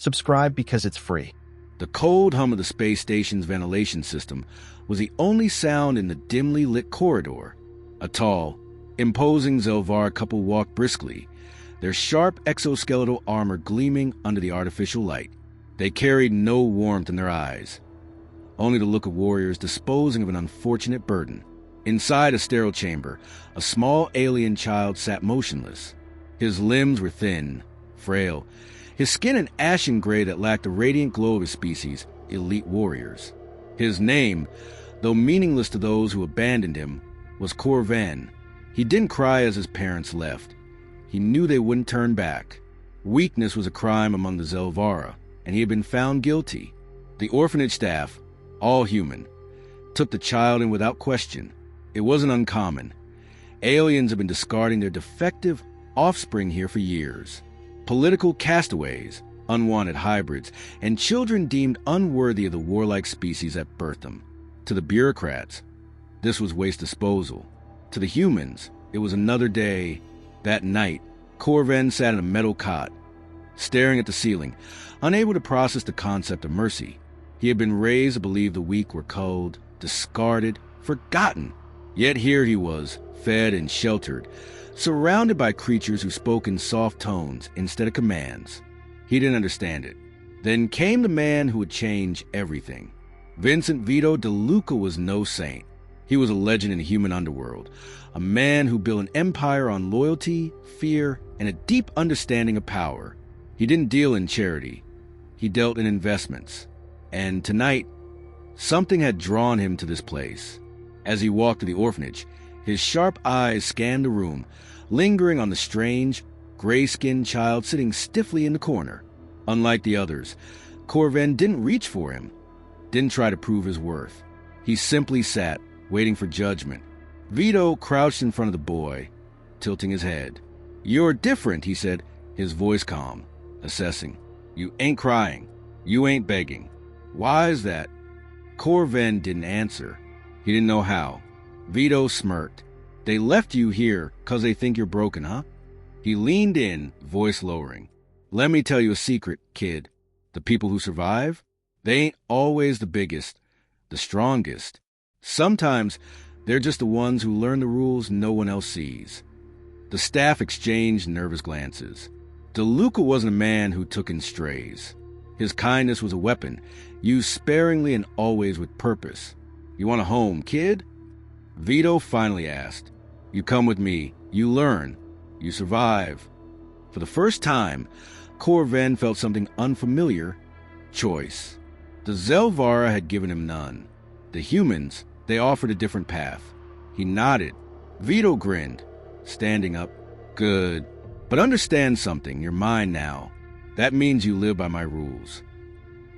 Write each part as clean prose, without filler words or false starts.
Subscribe because it's free. The cold hum of the space station's ventilation system was the only sound in the dimly lit corridor. A tall, imposing Zelvar couple walked briskly, their sharp exoskeletal armor gleaming under the artificial light. They carried no warmth in their eyes, only the look of warriors disposing of an unfortunate burden. Inside a sterile chamber, a small alien child sat motionless. His limbs were thin, frail, his skin an ashen gray that lacked the radiant glow of his species, elite warriors. His name, though meaningless to those who abandoned him, was Corvan. He didn't cry as his parents left. He knew they wouldn't turn back. Weakness was a crime among the Zelvara, and he had been found guilty. The orphanage staff, all human, took the child in without question. It wasn't uncommon. Aliens have been discarding their defective offspring here for years. Political castaways, unwanted hybrids, and children deemed unworthy of the warlike species that birthed them. To the bureaucrats, this was waste disposal. To the humans, it was another day. That night, Corvan sat in a metal cot, staring at the ceiling, unable to process the concept of mercy. He had been raised to believe the weak were cold, discarded, forgotten. Yet here he was, fed and sheltered, surrounded by creatures who spoke in soft tones instead of commands. He didn't understand it. Then came the man who would change everything. Vincent Vito De Luca was no saint. He was a legend in the human underworld, a man who built an empire on loyalty, fear, and a deep understanding of power. He didn't deal in charity. He dealt in investments. And tonight, something had drawn him to this place. As he walked to the orphanage, his sharp eyes scanned the room, lingering on the strange, gray-skinned child sitting stiffly in the corner. Unlike the others, Corvan didn't reach for him, didn't try to prove his worth. He simply sat, waiting for judgment. Vito crouched in front of the boy, tilting his head. "You're different," he said, his voice calm, assessing. "You ain't crying. You ain't begging. Why is that?" Corvan didn't answer. He didn't know how. Vito smirked. "They left you here 'cause they think you're broken, huh?" He leaned in, voice lowering. "Let me tell you a secret, kid. The people who survive, they ain't always the biggest, the strongest. Sometimes they're just the ones who learn the rules no one else sees." The staff exchanged nervous glances. De Luca wasn't a man who took in strays. His kindness was a weapon, used sparingly and always with purpose. "You want a home, kid?" Vito finally asked. "You come with me. You learn. You survive." For the first time, Corvan felt something unfamiliar: choice. The Zelvara had given him none. The humans, they offered a different path. He nodded. Vito grinned, standing up. "Good. But understand something. You're mine now. That means you live by my rules."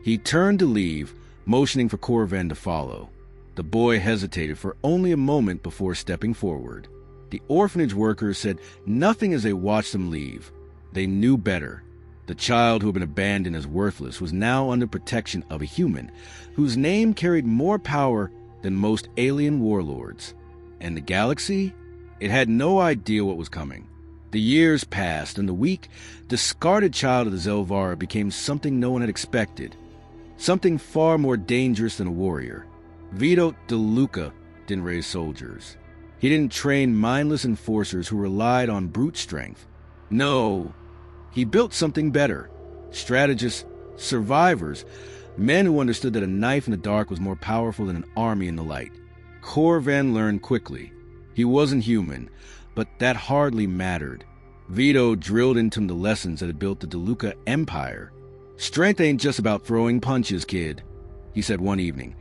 He turned to leave, motioning for Corvan to follow. The boy hesitated for only a moment before stepping forward. The orphanage workers said nothing as they watched him leave. They knew better. The child who had been abandoned as worthless was now under protection of a human whose name carried more power than most alien warlords. And the galaxy? It had no idea what was coming. The years passed, and the weak, discarded child of the Zelvara became something no one had expected. Something far more dangerous than a warrior. Vito De Luca didn't raise soldiers. He didn't train mindless enforcers who relied on brute strength. No, he built something better. Strategists, survivors, men who understood that a knife in the dark was more powerful than an army in the light. Corvan learned quickly. He wasn't human, but that hardly mattered. Vito drilled into him the lessons that had built the De Luca empire. "Strength ain't just about throwing punches, kid," he said one evening,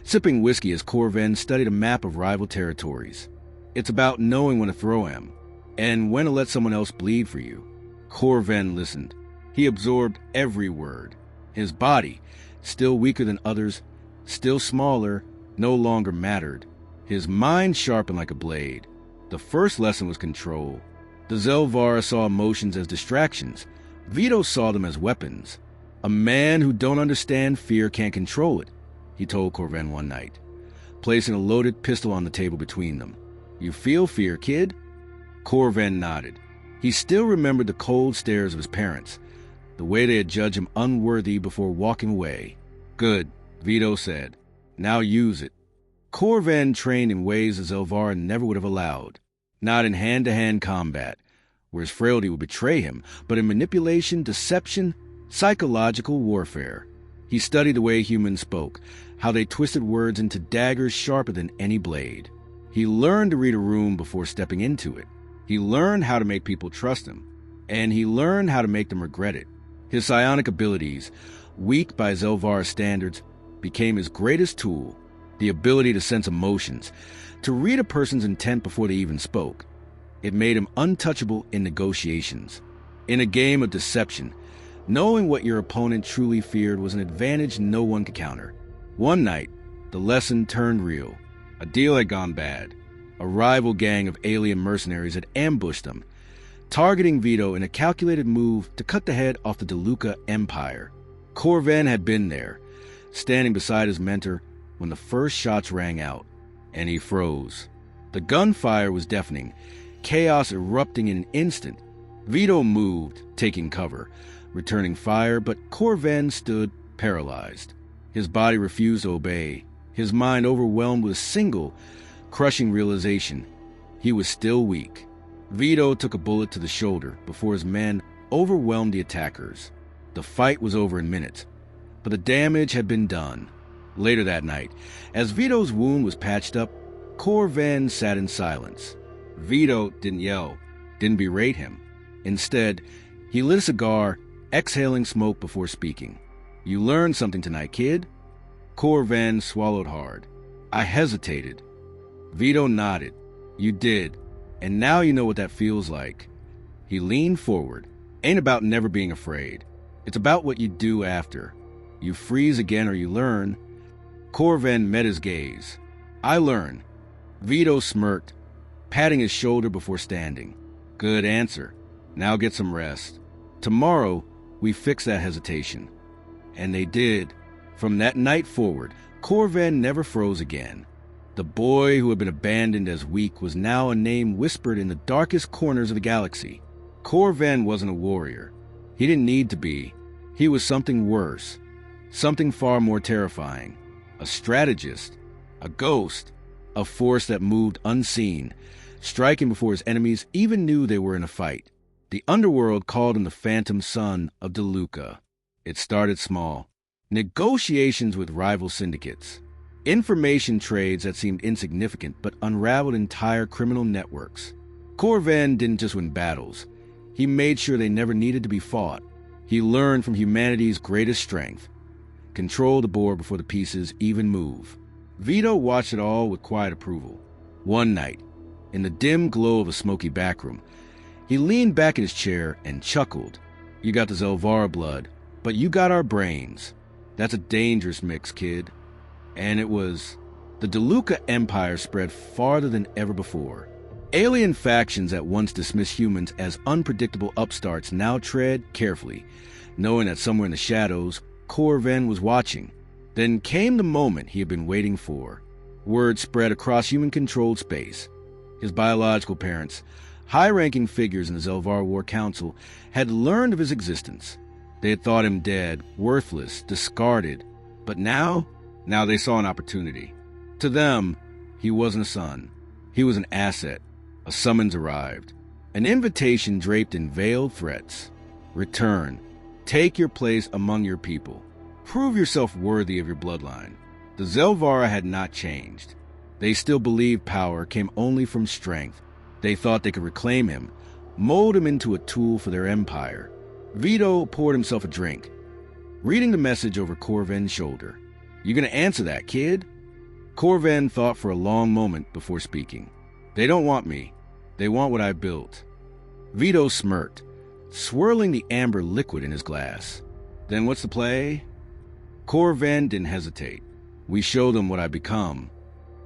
sipping whiskey as Corvan studied a map of rival territories. "It's about knowing when to throw him, and when to let someone else bleed for you." Corvan listened. He absorbed every word. His body, still weaker than others, still smaller, no longer mattered. His mind sharpened like a blade. The first lesson was control. The Zelvara saw emotions as distractions. Vito saw them as weapons. "A man who don't understand fear can't control it," he told Corvan one night, placing a loaded pistol on the table between them. "You feel fear, kid?" Corvan nodded. He still remembered the cold stares of his parents, the the way they had judged him unworthy before walking away. "Good," Vito said. "Now use it." Corvan trained in ways the Zelvara never would have allowed. Not in hand-to-hand combat, where his frailty would betray him, but in manipulation, deception, psychological warfare. He studied the way humans spoke, how they twisted words into daggers sharper than any blade. He learned to read a room before stepping into it. He learned how to make people trust him, and he learned how to make them regret it. His psionic abilities, weak by Zelvara standards, became his greatest tool, the ability to sense emotions, to read a person's intent before they even spoke. It made him untouchable in negotiations. In a game of deception, knowing what your opponent truly feared was an advantage no one could counter. One night, the lesson turned real. A deal had gone bad. A rival gang of alien mercenaries had ambushed them, targeting Vito in a calculated move to cut the head off the DeLuca Empire. Corvan had been there, standing beside his mentor when the first shots rang out, and he froze. The gunfire was deafening, chaos erupting in an instant. Vito moved, taking cover, returning fire, but Corvan stood paralyzed. His body refused to obey, his mind overwhelmed with a single, crushing realization. He was still weak. Vito took a bullet to the shoulder before his men overwhelmed the attackers. The fight was over in minutes, but the damage had been done. Later that night, as Vito's wound was patched up, Corvan sat in silence. Vito didn't yell, didn't berate him. Instead, he lit a cigar, exhaling smoke before speaking. "You learned something tonight, kid?" Corvan swallowed hard. "I hesitated." Vito nodded. "You did, and now you know what that feels like." He leaned forward. "Ain't about never being afraid. It's about what you do after. You freeze again or you learn." Corvan met his gaze. "I learn." Vito smirked, patting his shoulder before standing. "Good answer. Now get some rest. Tomorrow, we fix that hesitation." And they did. From that night forward, Corvan never froze again. The boy who had been abandoned as weak was now a name whispered in the darkest corners of the galaxy. Corvan wasn't a warrior. He didn't need to be. He was something worse, something far more terrifying. A strategist, a ghost, a force that moved unseen, striking before his enemies even knew they were in a fight. The underworld called him the Phantom Son of DeLuca. It started small. Negotiations with rival syndicates. Information trades that seemed insignificant but unraveled entire criminal networks. Corvan didn't just win battles. He made sure they never needed to be fought. He learned from humanity's greatest strength. Control the board before the pieces even move. Vito watched it all with quiet approval. One night, in the dim glow of a smoky backroom, he leaned back in his chair and chuckled. "You got the Zelvara blood, but you got our brains. That's a dangerous mix, kid." And it was. The DeLuca Empire spread farther than ever before. Alien factions that once dismissed humans as unpredictable upstarts now tread carefully, knowing that somewhere in the shadows, Corvan was watching. Then came the moment he had been waiting for. Word spread across human-controlled space. His biological parents, high-ranking figures in the Zelvar War Council, had learned of his existence. They had thought him dead, worthless, discarded. But now they saw an opportunity. To them, he wasn't a son. He was an asset. A summons arrived. An invitation draped in veiled threats. Return. Take your place among your people. Prove yourself worthy of your bloodline. The Zelvara had not changed. They still believed power came only from strength. They thought they could reclaim him, mold him into a tool for their empire. Vito poured himself a drink, reading the message over Corvan's shoulder. "You gonna answer that, kid?" Corvan thought for a long moment before speaking. "They don't want me. They want what I built." Vito smirked, swirling the amber liquid in his glass. "Then what's the play?" Corvan didn't hesitate. "We show them what I become."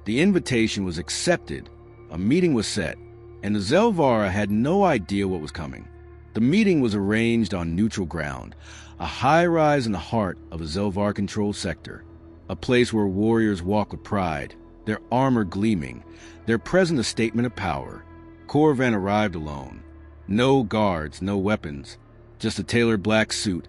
The invitation was accepted. A meeting was set, and the Zelvara had no idea what was coming. The meeting was arranged on neutral ground, a high-rise in the heart of a Zelvar-controlled sector, a place where warriors walk with pride, their armor gleaming, their presence a statement of power. Corvan arrived alone. No guards, no weapons, just a tailored black suit,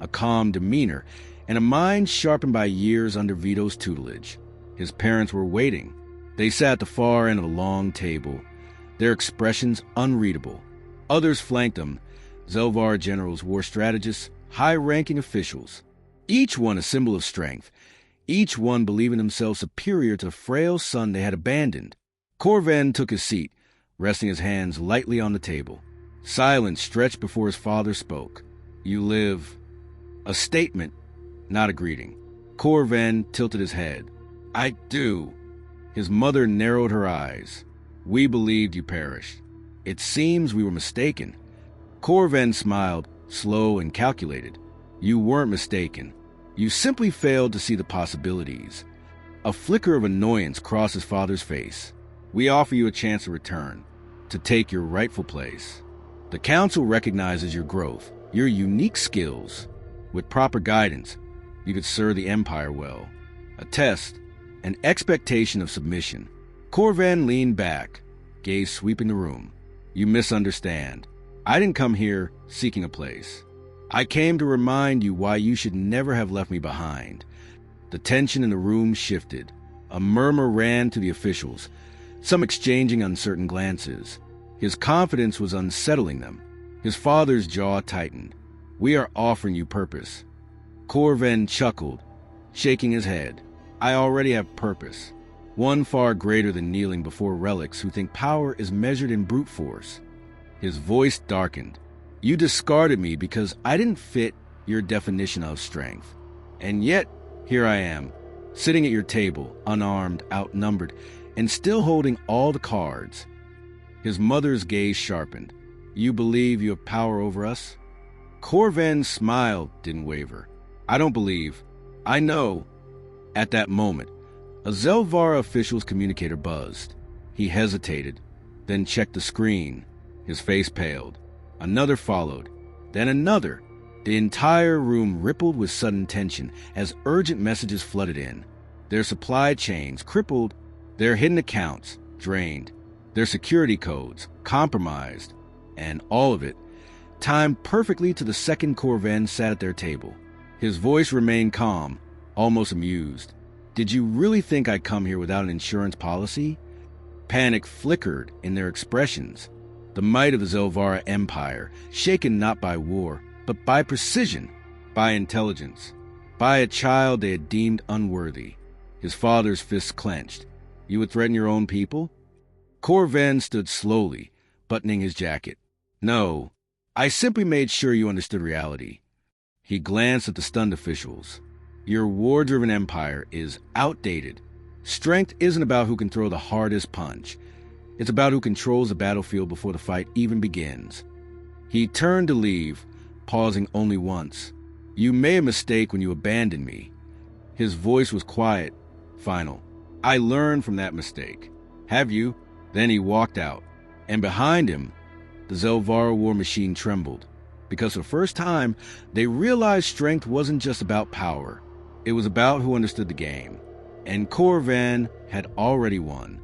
a calm demeanor, and a mind sharpened by years under Vito's tutelage. His parents were waiting. They sat at the far end of a long table, their expressions unreadable. Others flanked them, Zelvar generals, war strategists, high-ranking officials. Each one a symbol of strength, each one believing themselves superior to the frail son they had abandoned. Corvan took his seat, resting his hands lightly on the table. Silence stretched before his father spoke. "You live." A statement, not a greeting. Corvan tilted his head. "I do." His mother narrowed her eyes. "We believed you perished. It seems we were mistaken." Corvan smiled, slow and calculated. "You weren't mistaken. You simply failed to see the possibilities." A flicker of annoyance crossed his father's face. "We offer you a chance to return, to take your rightful place. The Council recognizes your growth, your unique skills. With proper guidance, you could serve the Empire well. A test, an expectation of submission." Corvan leaned back, gaze sweeping the room. "You misunderstand. I didn't come here seeking a place. I came to remind you why you should never have left me behind." The tension in the room shifted. A murmur ran to the officials, some exchanging uncertain glances. His confidence was unsettling them. His father's jaw tightened. "We are offering you purpose." Corvan chuckled, shaking his head. "I already have purpose, one far greater than kneeling before relics who think power is measured in brute force." His voice darkened. "You discarded me because I didn't fit your definition of strength. And yet, here I am, sitting at your table, unarmed, outnumbered, and still holding all the cards." His mother's gaze sharpened. "You believe you have power over us?" Corvan's smile didn't waver. "I don't believe. I know." At that moment, a Zelvar official's communicator buzzed. He hesitated, then checked the screen. His face paled. Another followed, then another. The entire room rippled with sudden tension as urgent messages flooded in. Their supply chains crippled, their hidden accounts drained, their security codes compromised, and all of it timed perfectly to the second Corvan sat at their table. His voice remained calm, almost amused. "Did you really think I'd come here without an insurance policy?" Panic flickered in their expressions. The might of the Zelvara Empire, shaken not by war, but by precision, by intelligence, by a child they had deemed unworthy. His father's fists clenched. "You would threaten your own people?" Corvan stood slowly, buttoning his jacket. "No, I simply made sure you understood reality." He glanced at the stunned officials. "Your war-driven empire is outdated. Strength isn't about who can throw the hardest punch. It's about who controls the battlefield before the fight even begins." He turned to leave, pausing only once. "You made a mistake when you abandoned me." His voice was quiet, final. "I learned from that mistake. Have you?" Then he walked out, and behind him, the Zelvara war machine trembled, because for the first time, they realized strength wasn't just about power. It was about who understood the game. And Corvan had already won.